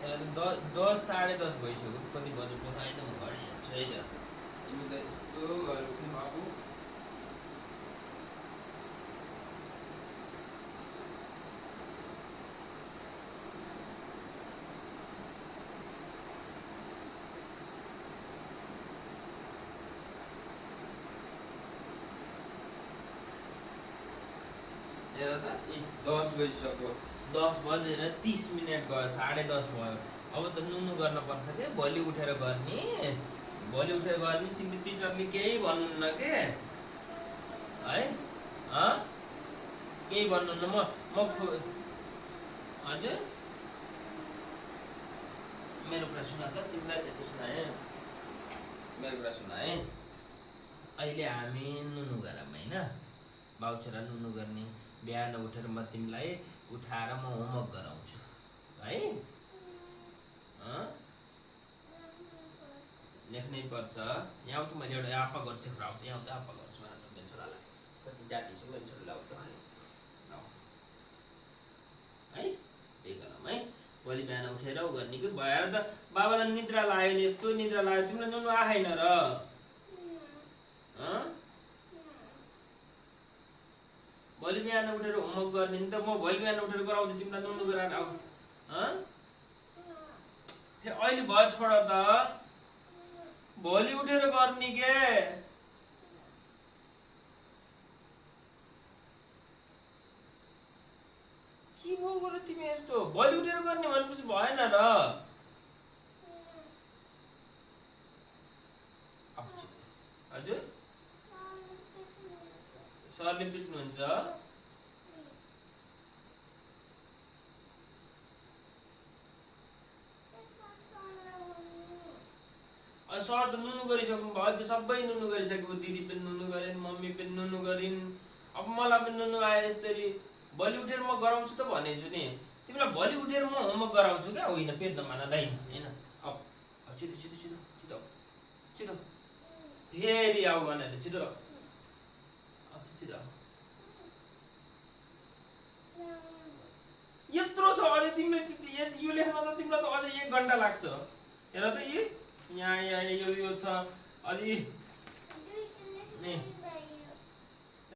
दस 10:30 भइसक्यो कति बजे पखाएन म घडी हेर्छु है त तिमी त यस्तो गर्नु पनि बाबु हेर त 10 बजिसक्यो 10 बजेर 30 मिनट गयो 10:30 भयो अब त नुनु गर्न पर्छ के भोलि उठेर गर्ने तिम्रो टिचरले केही भन्नुहुन्न के है केही भन्नुहुन्न म हजुर मेरो कुरा सुन त तिमीलाई यस्तो सुनाएँ मेरो कुरा सुनाएँ अहिले हामी नुनु गरौँ होइन बाउ छोरा नुनु गर्ने बिहान उठेर म तिमीलाई उठाएर म होमवर्क गराउँछु है लेख्नै पर्छ यहाँ त मैले एउटा आपा गर्छु खुरा आउँछ यहाँ त आपा गर्छु भनेर त मेरो छोरालाई कति जाति छ मेरो छोरालाई आउँछ है त्यही गरौँ है भोलि बिहान उठेर गर्ने कि भएर त बाबालाई निद्रा लाग्यो नि यस्तो निद्रा लाग्यो तिमीलाई नुनु आएन र भोलि बिहान उठेर होमवर्क गर्ने नि त म भोलि बिहान उठेर गराउँछु तिमीलाई नुनु गराएर आऊ अहिले भयो छोड त भोलि उठेर गर्ने के भयो गरे तिमी यस्तो भोलि उठेर गर्ने भनेपछि भएन र हजुर सरले पिट्नुहुन्छ सर त नुनु गरिसक्नु भयो त्यो सबै नुनु गरिसकेको दिदी पनि नुनु गरिन् मम्मी पनि नुनु गरिन् अब मलाई पनि नुनु आयो यसरी भोलि उठेर म गराउँछु त भनेछु नि तिमीलाई भोलि उठेर म होमवर्क गराउँछु क्या होइन पेट नमाना दैन होइन अब छिटो छिटो छिटो छिटो छिटो फेरि आऊ भनेर छिटो छिटो यत्रो छ अझै तिमीले यो लेख्न त तिमीलाई त अझै 1 घन्टा लाग्छ हेर त यहाँ यो छ अलि